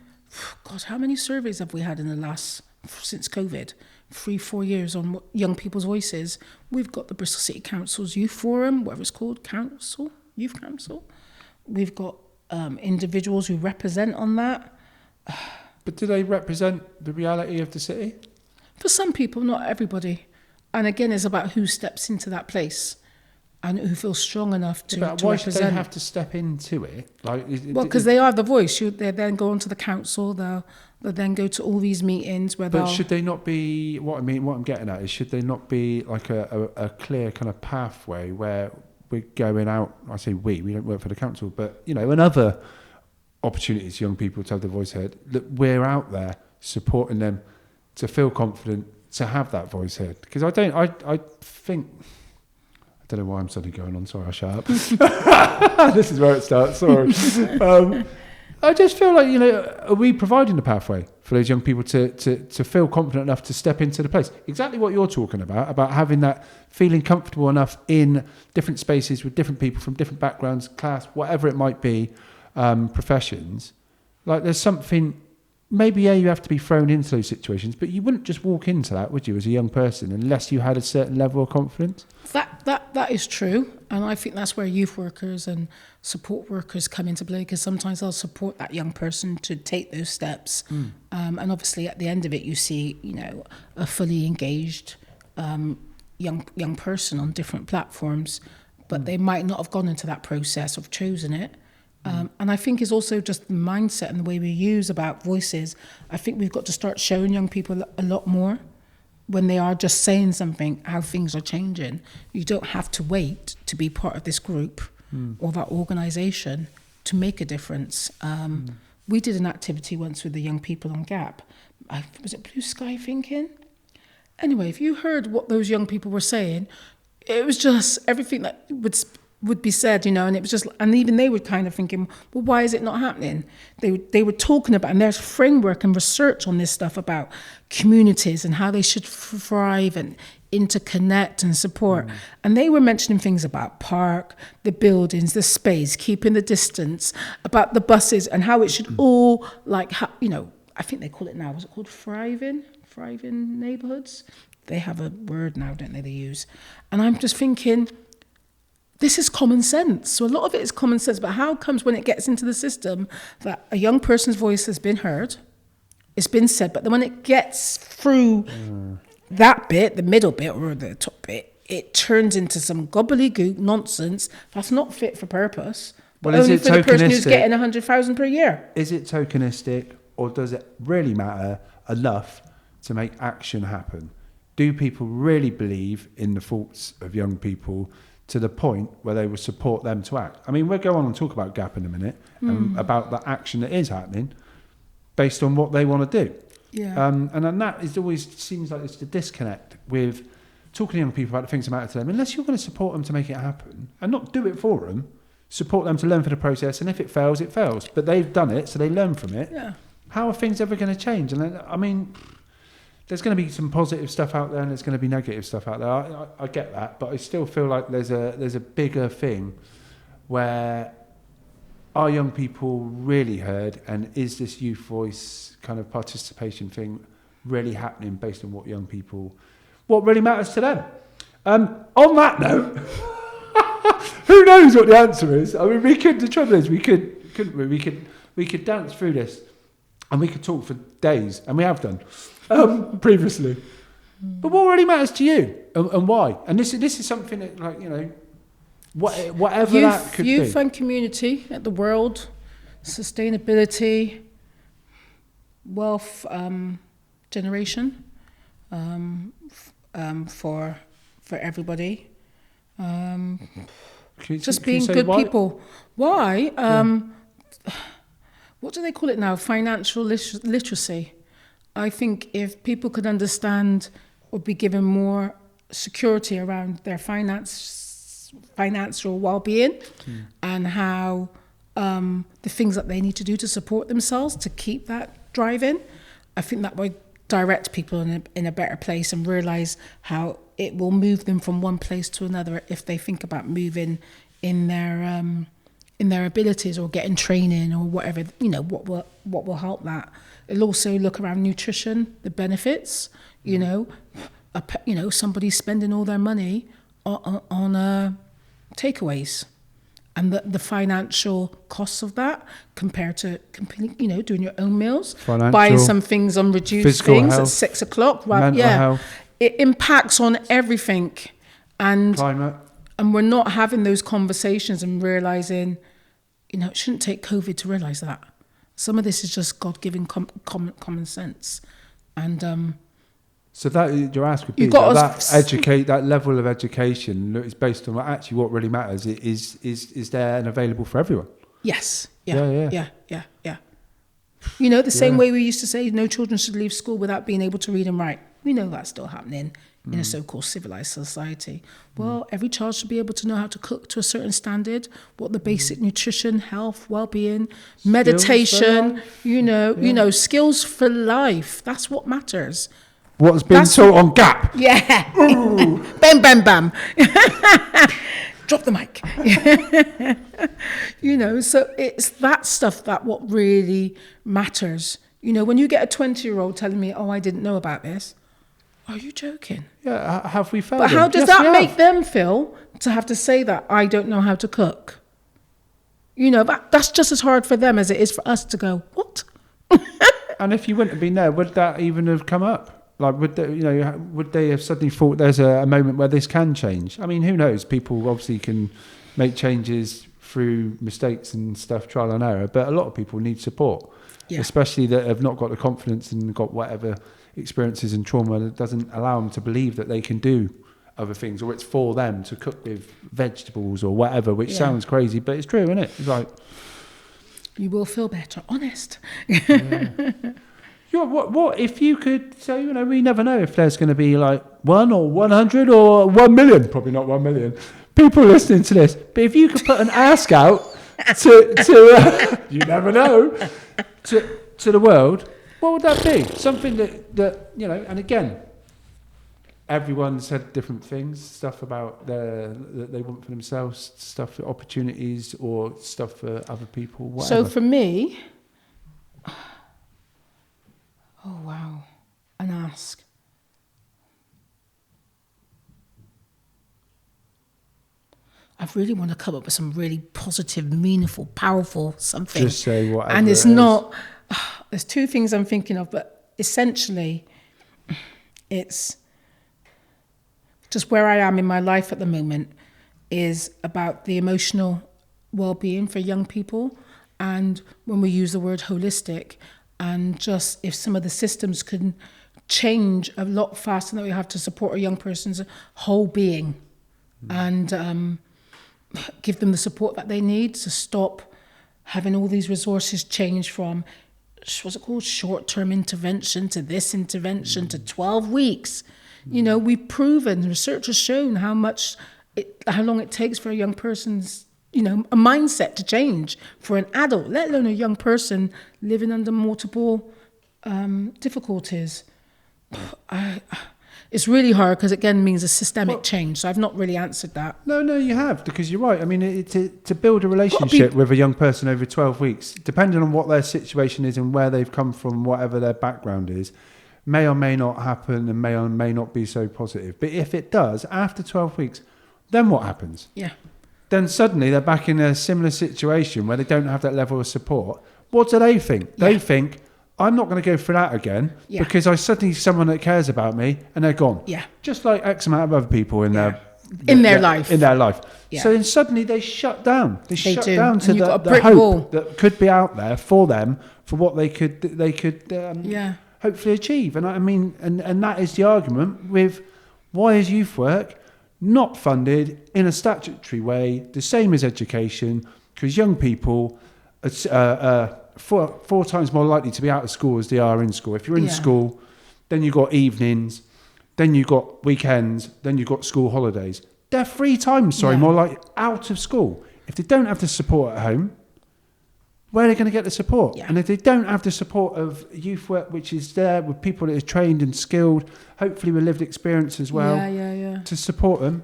God, how many surveys have we had since COVID? 3-4 years on young people's voices. We've got the Bristol City Council's Youth Forum, whatever it's called, Youth Council. We've got individuals who represent on that. But do they represent the reality of the city? For some people, not everybody. And again, it's about who steps into that place and who feels strong enough to represent. Why should they have to step into it? Because they are the voice. They then go onto the council. They'll then go to all these meetings where But should they not be? What I'm getting at is, should they not be like a clear kind of pathway where we're going out? I say we don't work for the council, but and other opportunities for young people to have their voice heard. That we're out there supporting them to feel confident to have that voice heard. Because I think. I don't know why I'm suddenly going on. Sorry, I'll shut up. This is where it starts. Sorry. I just feel like, are we providing the pathway for those young people to feel confident enough to step into the place? Exactly what you're talking about having that feeling comfortable enough in different spaces with different people from different backgrounds, class, whatever it might be, professions. Like there's something, maybe you have to be thrown into those situations, but you wouldn't just walk into that, would you, as a young person, unless you had a certain level of confidence? That is true, and I think that's where youth workers and support workers come into play, because sometimes they'll support that young person to take those steps, and obviously at the end of it, you see, a fully engaged young person on different platforms, but they might not have gone into that process of choosing it, And I think it's also just the mindset and the way we use about voices. I think we've got to start showing young people a lot more when they are just saying something, how things are changing. You don't have to wait to be part of this group or that organisation to make a difference. We did an activity once with the young people on Gap. Was it Blue Sky Thinking? Anyway, if you heard what those young people were saying, it was just everything that would be said, and it was just, and even they were kind of thinking, well, why is it not happening? They were talking about, and there's framework and research on this stuff about communities and how they should thrive and interconnect and support. And they were mentioning things about park, the buildings, the space, keeping the distance, about the buses and how it should all, I think they call it now, was it called thriving neighbourhoods? They have a word now, don't they use? And I'm just thinking, this is common sense. So a lot of it is common sense, but how comes when it gets into the system that a young person's voice has been heard, it's been said, but then when it gets through that bit, the middle bit or the top bit, it turns into some gobbledygook nonsense that's not fit for purpose, but only for the person who's getting 100,000 per year. Is it tokenistic, or does it really matter enough to make action happen? Do people really believe in the thoughts of young people to the point where they will support them to act? I mean, we'll go on and talk about Gap in a minute, about the action that is happening based on what they want to do. Yeah. And then that is always seems like it's the disconnect with talking to young people about the things that matter to them. Unless you're going to support them to make it happen and not do it for them, support them to learn for the process. And if it fails, it fails. But they've done it, so they learn from it. Yeah. How are things ever going to change? And then, I mean, there's going to be some positive stuff out there and there's going to be negative stuff out there. I get that, but I still feel like there's a bigger thing where are young people really heard, and is this youth voice kind of participation thing really happening based on what really matters to them? On that note, who knows what the answer is? I mean, the trouble is we could dance through this and we could talk for days, and we have done previously. But what really matters to you and why? And this is something that, whatever that could be. Youth and community at the world, sustainability, wealth generation for everybody. Just being good people. Why? What do they call it now? Financial literacy. I think if people could understand or be given more security around their financial well-being and how the things that they need to do to support themselves to keep that driving, I think that would direct people in a better place and realise how it will move them from one place to another if they think about moving in their abilities or getting training or whatever, what will help that. It'll also look around nutrition, the benefits, somebody spending all their money on takeaways and the financial costs of that compared to doing your own meals, buying some things on reduced things health, at 6:00. Mental health. It impacts on everything, and climate. And we're not having those conversations and realizing, it shouldn't take COVID to realize that. Some of this is just God-given common sense, and so that your ask would be that level of education is based on actually what really matters. Is there and available for everyone? Yes. Yeah. The same way we used to say no children should leave school without being able to read and write. We know that's still happening in a so-called civilized society. Well, every child should be able to know how to cook to a certain standard, what the basic nutrition, health, well-being, meditation, skills for life. That's what matters. What's been taught on Gap. Yeah. Bam, bam, bam. Drop the mic. So it's that stuff that what really matters. When you get a 20-year-old telling me, I didn't know about this. Are you joking? Yeah, have we failed? But how does that make them feel to have to say that I don't know how to cook? That's just as hard for them as it is for us to go, what? And if you wouldn't have been there, would that even have come up? Like, would they have suddenly thought there's a moment where this can change? I mean, who knows? People obviously can make changes through mistakes and stuff, trial and error. But a lot of people need support, especially that have not got the confidence and got whatever experiences and trauma that doesn't allow them to believe that they can do other things, or it's for them to cook with vegetables or whatever, which sounds crazy, but it's true, isn't it? It's like, you will feel better, honest. What if you could say, we never know if there's going to be like 1 or 100 or 1 million, probably not 1 million people listening to this, but if you could put an ask out to you never know, to the world, what would that be? Something that and again, everyone's said different things, stuff about that they want for themselves, stuff for opportunities or stuff for other people, whatever. So for me, oh wow, an ask. I really want to come up with some really positive, meaningful, powerful something. Just say whatever. And it's not, there's two things I'm thinking of, but essentially it's just where I am in my life at the moment is about the emotional well-being for young people. And when we use the word holistic, and just if some of the systems can change a lot faster than we have to support a young person's whole being, and give them the support that they need to stop having all these resources change from, what's it called, short-term intervention to this intervention to 12 weeks. We've proven, research has shown how long it takes for a young person's, a mindset to change for an adult, let alone a young person living under multiple difficulties. It's really hard because, again, means a systemic change. So I've not really answered that. No, you have, because you're right. I mean, to build a relationship with a young person over 12 weeks, depending on what their situation is and where they've come from, whatever their background is, may or may not happen and may or may not be so positive. But if it does, after 12 weeks, then what happens? Yeah. Then suddenly they're back in a similar situation where they don't have that level of support. What do they think? They think, I'm not going to go through that again because I suddenly see someone that cares about me and they're gone. Yeah. Just like X amount of other people in their life. Yeah. So then suddenly they shut down. They shut down to the hope that could be out there for them, for what they could hopefully achieve. And I mean, and that is the argument with why is youth work not funded in a statutory way, the same as education, because young people are four times more likely to be out of school as they are in school. If you're in school, then you've got evenings, then you've got weekends, then you've got school holidays. They're 3 times, more like out of school. If they don't have the support at home, where are they going to get the support? Yeah. And if they don't have the support of youth work, which is there with people that are trained and skilled, hopefully with lived experience as well, to support them,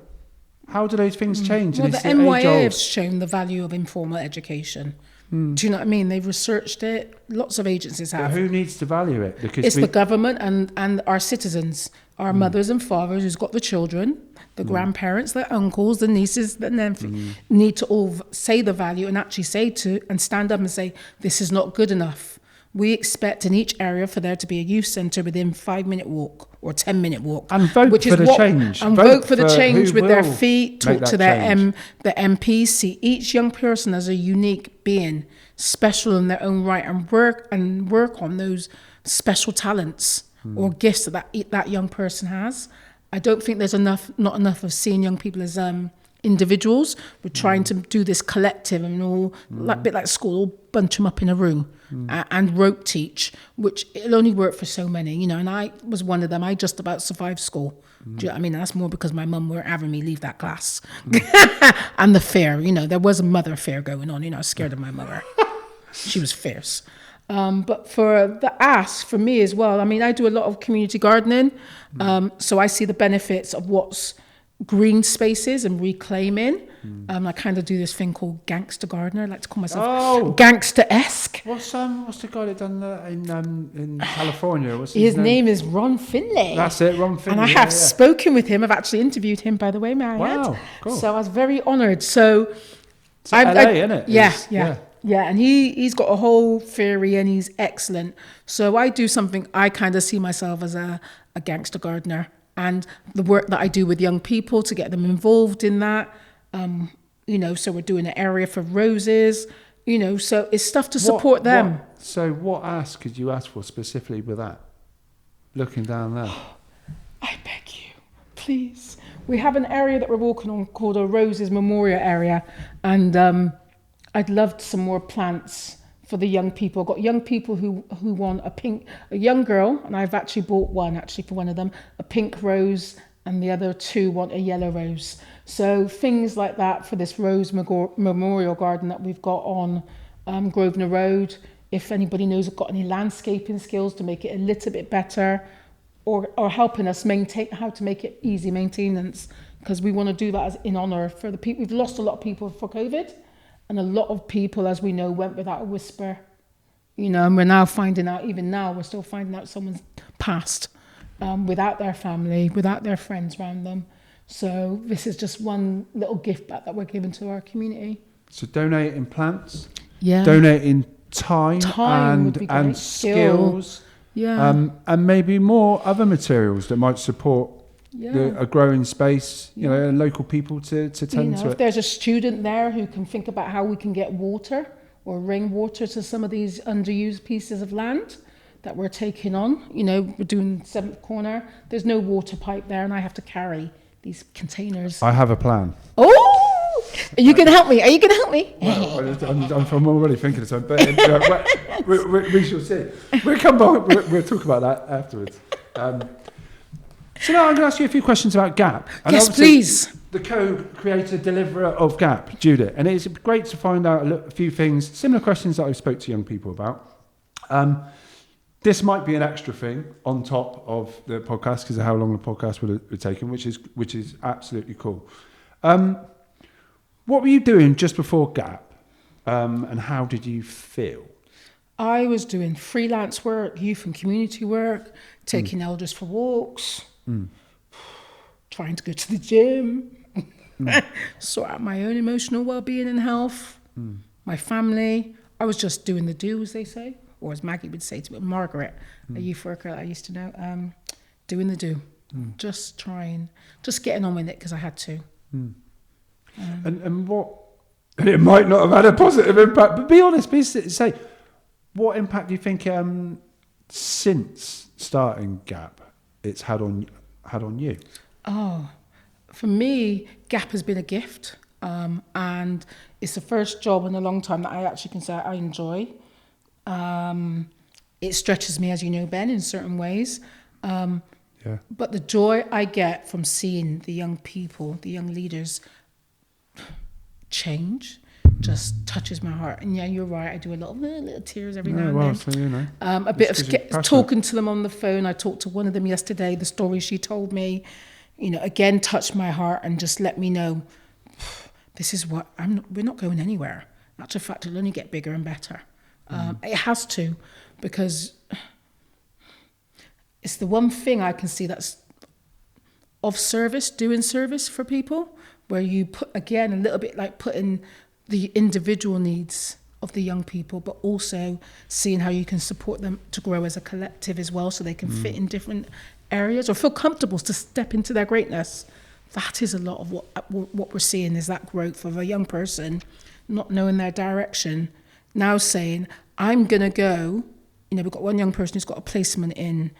how do those things change? Well, the NYA have shown the value of informal education. Do you know what I mean? They've researched it. Lots of agencies have. But who needs to value it? Because it's the government and our citizens, our mothers and fathers who's got the children, the grandparents, the uncles, the nieces, the nephews, need to all say the value and actually stand up and say, this is not good enough. We expect in each area for there to be a youth centre within 5-minute walk or 10-minute walk. And vote for the change. And vote for the change with their feet, talk to the MPs, see each young person as a unique being, special in their own right, and work on those special talents or gifts that young person has. I don't think there's not enough of seeing young people as individuals. We're trying to do this collective and all, a bit like school, all bunch them up in a room and rope teach, which it'll only work for so many, and I was one of them. I just about survived school. Do you know what I mean? That's more because my mum weren't having me leave that class. And the fear, there was a mother fear going on, I was scared of my mother. She was fierce. But for the ask, for me as well, I mean, I do a lot of community gardening. So I see the benefits of what's green spaces and reclaiming. I kind of do this thing called gangster gardener. I like to call myself gangster-esque. What's the guy that done that in California? What's his name is Ron Finlay. That's it, Ron Finlay. And I have spoken with him. I've actually interviewed him, by the way, may I add? Wow, cool. So I was very honoured. So it's LA, isn't it? Yeah, and he's got a whole theory and he's excellent. So I do something, I kind of see myself as a gangster gardener, and the work that I do with young people to get them involved in that, So we're doing an area for roses, so it's stuff to support them. So what ask could you ask for specifically with that? Looking down there. I beg you, please. We have an area that we're walking on called a Roses Memorial area, and I'd love some more plants for the young people. I've got young people who want a young girl, and I've actually bought one actually for one of them, a pink rose, and the other two want a yellow rose. So things like that for this Rose Memorial Garden that we've got on Grosvenor Road. If anybody knows, got any landscaping skills to make it a little bit better, or helping us maintain how to make it easy maintenance, because we want to do that as in honour for the people. We've lost a lot of people for COVID, and a lot of people, as we know, went without a whisper. And we're now finding out, even now, we're still finding out someone's passed without their family, without their friends around them. So this is just one little gift back that we're giving to our community. So donating plants, yeah, donating time and skills, yeah, and maybe more other materials that might support a growing space, and local people to tend to if it. there's a student there who can think about how we can get water or rainwater to some of these underused pieces of land that we're taking on. We're doing 7th Corner. There's no water pipe there, and I have to carry these containers. I have a plan. Oh, are you going to help me? Well, I'm already thinking of something, but we shall see. We'll come back. We'll talk about that afterwards. So now I'm going to ask you a few questions about GAP. And yes, please. The co-creator, deliverer of GAP, Judit. And it's great to find out a few things, similar questions that I spoke to young people about. This might be an extra thing on top of the podcast because of how long the podcast would have taken, which is absolutely cool. What were you doing just before GAP, and how did you feel? I was doing freelance work, youth and community work, taking elders for walks, trying to go to the gym, sort out my own emotional well-being and health, my family. I was just doing the do, as they say, or as Maggie would say to me, Margaret, a youth worker that I used to know, doing the do, just getting on with it because I had to. And it might not have had a positive impact, but be honest, say, what impact do you think since starting GAP it's had on you? Oh, for me, GAP has been a gift, and it's the first job in a long time that I actually can say I enjoy. It stretches me, as you know, Ben, in certain ways. But the joy I get from seeing the young people, the young leaders change just touches my heart. And yeah, you're right, I do a lot of little tears every now and then. So, a bit of talking to them on the phone. I talked to one of them yesterday. The story she told me, again touched my heart and just let me know this is what we're not going anywhere. In actual fact, it'll only get bigger and better. It has to, because it's the one thing I can see that's of service, doing service for people, where you put, again, a little bit like putting the individual needs of the young people, but also seeing how you can support them to grow as a collective as well, so they can fit in different areas or feel comfortable to step into their greatness. That is a lot of what we're seeing, is that growth of a young person not knowing their direction, now saying, I'm going to go, we've got one young person who's got a placement in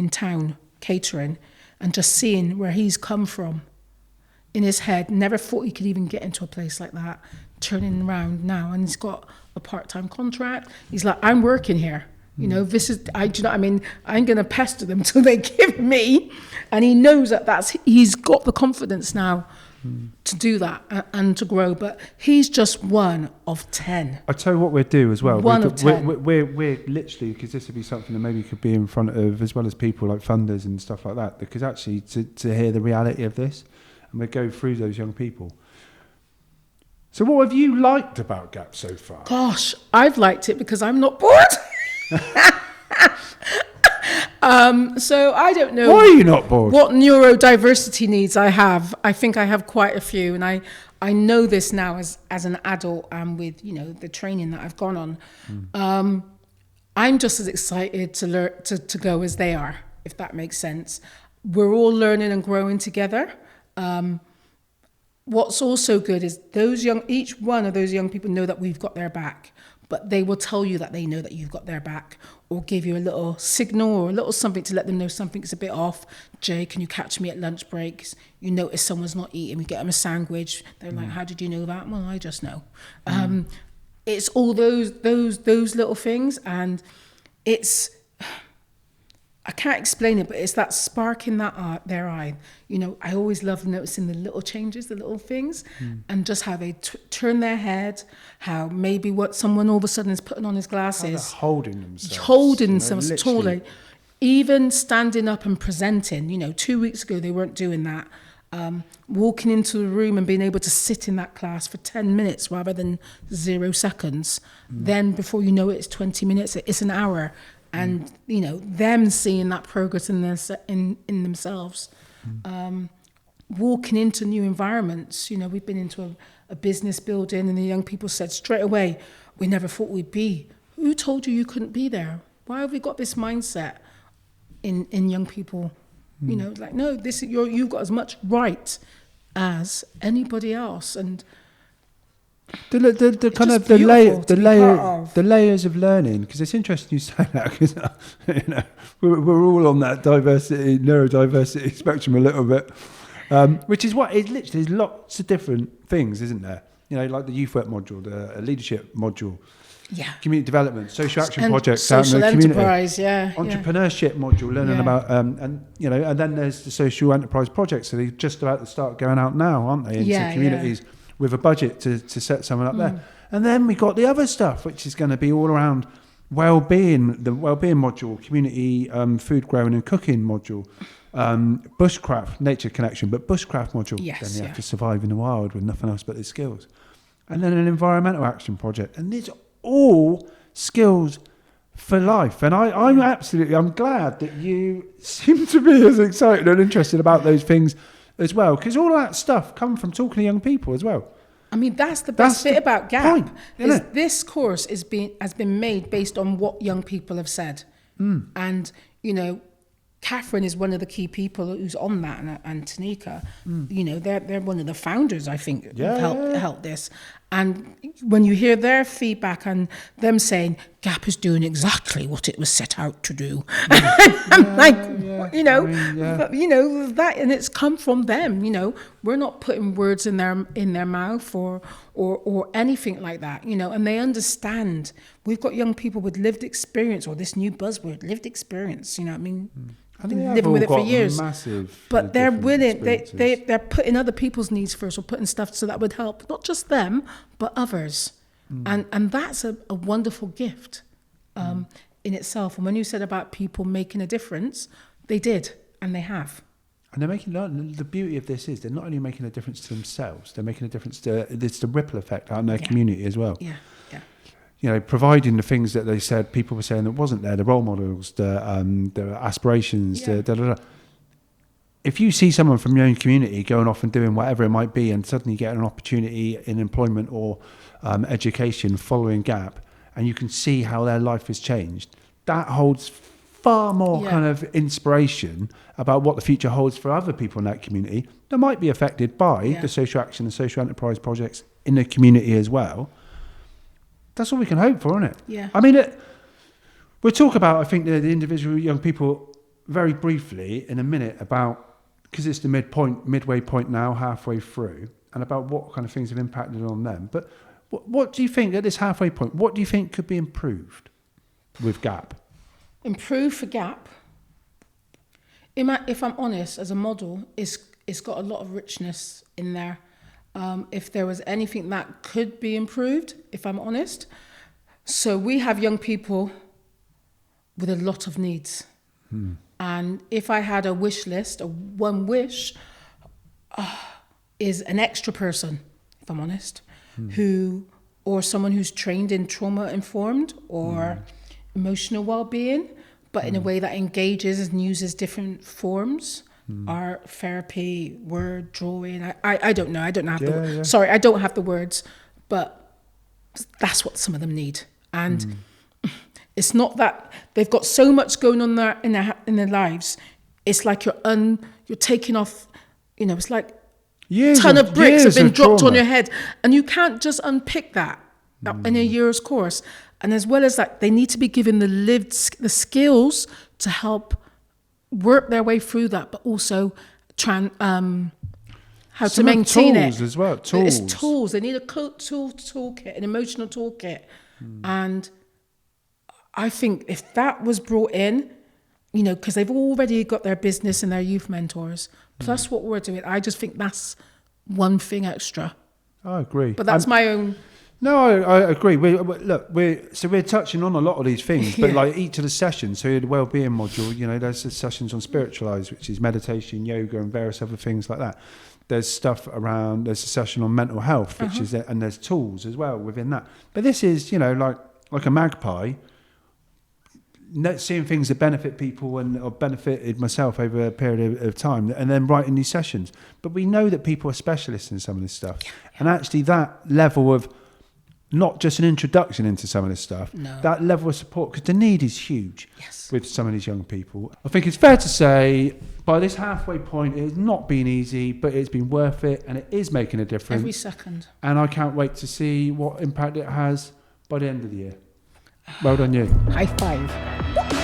town, catering, and just seeing where he's come from in his head, never thought he could even get into a place like that, turning around now, and he's got a part-time contract. He's like, I'm working here. This is, do you know what I mean? I'm going to pester them till they give me. And he knows that he's got the confidence now to do that and to grow. But he's just one of 10. I'll tell you what we'll do as well. One of 10. We're literally, because this would be something that maybe could be in front of, as well as people like funders and stuff like that, because actually to hear the reality of this, and we'll go through those young people. So what have you liked about GAP so far? Gosh, I've liked it because I'm not bored. So I don't know. Why are you not bored? What neurodiversity needs I have. I think I have quite a few, and I know this now as an adult and with the training that I've gone on. I'm just as excited to learn to go as they are, if that makes sense. We're all learning and growing together. what's also good is each one of those young people know that we've got their back, but they will tell you that they know that you've got their back, or give you a little signal or a little something to let them know something's a bit off. Jay, can you catch me at lunch breaks? You notice someone's not eating, we get them a sandwich. They're like, how did you know that? Well, I just know. It's all those little things, and I can't explain it, but it's that spark in their eye. You know, I always love noticing the little changes, the little things, and just how they turn their head, how maybe what someone all of a sudden is putting on his glasses. Holding themselves taller. Even standing up and presenting. You know, 2 weeks ago they weren't doing that. Walking into the room and being able to sit in that class for 10 minutes rather than 0 seconds. Then before you know it, it's 20 minutes, it's an hour. And, you know, them seeing that progress in themselves. Walking into new environments. You know, we've been into a business building, and the young people said straight away, we never thought we'd be. Who told you couldn't be there? Why have we got this mindset in young people? You know, like, no, you've got as much right as anybody else. And the kind of the layers of learning, because it's interesting you say that, because you know, we're all on that neurodiversity spectrum a little bit, which is what it literally is. Lots of different things, isn't there? You know, like the youth work module, the leadership module, community development, social action projects, social enterprise, entrepreneurship module, learning about and you know, and then there's the social enterprise projects. So they're just about to start going out now, aren't they, into communities with a budget to set someone up there. And then we got the other stuff, which is going to be all around well-being, the well-being module, community food growing and cooking module, bushcraft, nature connection, but bushcraft module. Then you have to survive in the wild with nothing else but the skills. And then an environmental action project. And these are all skills for life. And I'm glad that you seem to be as excited and interested about those things as well, because all that stuff come from talking to young people as well. I mean, that's the best bit about GAP. This course has been made based on what young people have said. And, you know, Catherine is one of the key people who's on that, and Tanika, you know, they're one of the founders, I think, who helped this. And when you hear their feedback and them saying, GAP is doing exactly what it was set out to do. I'm like, you know, you know, that, and it's come from them, you know. We're not putting words in their mouth or anything like that, you know, and they understand. We've got young people with lived experience, or this new buzzword, lived experience, you know what I mean? I've been living with it for years, but they're willing. They're putting other people's needs first, or putting stuff so that would help not just them but others, and that's a wonderful gift in itself. And when you said about people making a difference, they did, and they have. And they're making the beauty of this is they're not only making a difference to themselves, they're making a difference to it's the ripple effect out in their community as well. You know, providing the things that they said people were saying that wasn't there, the role models, the aspirations, if you see someone from your own community going off and doing whatever it might be, and suddenly get an opportunity in employment or education following GAP, and you can see how their life has changed, that holds far more kind of inspiration about what the future holds for other people in that community that might be affected by the social action and social enterprise projects in the community as well. That's all we can hope for, isn't it? Yeah. I mean, we'll talk about, I think, the individual young people very briefly in a minute about, because it's the midway point now, halfway through, and about what kind of things have impacted on them. But what do you think at this halfway point, what do you think could be improved with GAP? Improved for GAP? If I'm honest, as a model, it's got a lot of richness in there. If there was anything that could be improved, if I'm honest. So we have young people with a lot of needs. And if I had a wish list, one wish is an extra person, if I'm honest, or someone who's trained in trauma-informed or emotional well-being, but in a way that engages and uses different forms. Art, therapy, word, drawing. I don't know. I don't have the words. Sorry, I don't have the words, but that's what some of them need. And it's not that they've got so much going on in their lives. It's like you're taking off. You know, it's like ton of bricks have been dropped trauma on your head, and you can't just unpick that in a year's course. And as well as that, they need to be given the skills to help work their way through that, but also how to maintain it. Tools as well. Tools. It's tools. They need a toolkit, an emotional toolkit. And I think if that was brought in, you know, because they've already got their business and their youth mentors, plus what we're doing, I just think that's one thing extra. I agree. But that's my own... No, I agree. We're touching on a lot of these things, but like each of the sessions, so the wellbeing module, you know, there's the sessions on spiritualize, which is meditation, yoga, and various other things like that. There's stuff around. There's a session on mental health, which is there, and there's tools as well within that. But this is, you know, like a magpie, seeing things that benefit people or benefited myself over a period of time, and then writing these sessions. But we know that people are specialists in some of this stuff, and actually that level of not just an introduction into some of this stuff, that level of support, because the need is huge with some of these young people. I think it's fair to say by this halfway point, it has not been easy, but it's been worth it, and it is making a difference. Every second. And I can't wait to see what impact it has by the end of the year. Well done, you. High five.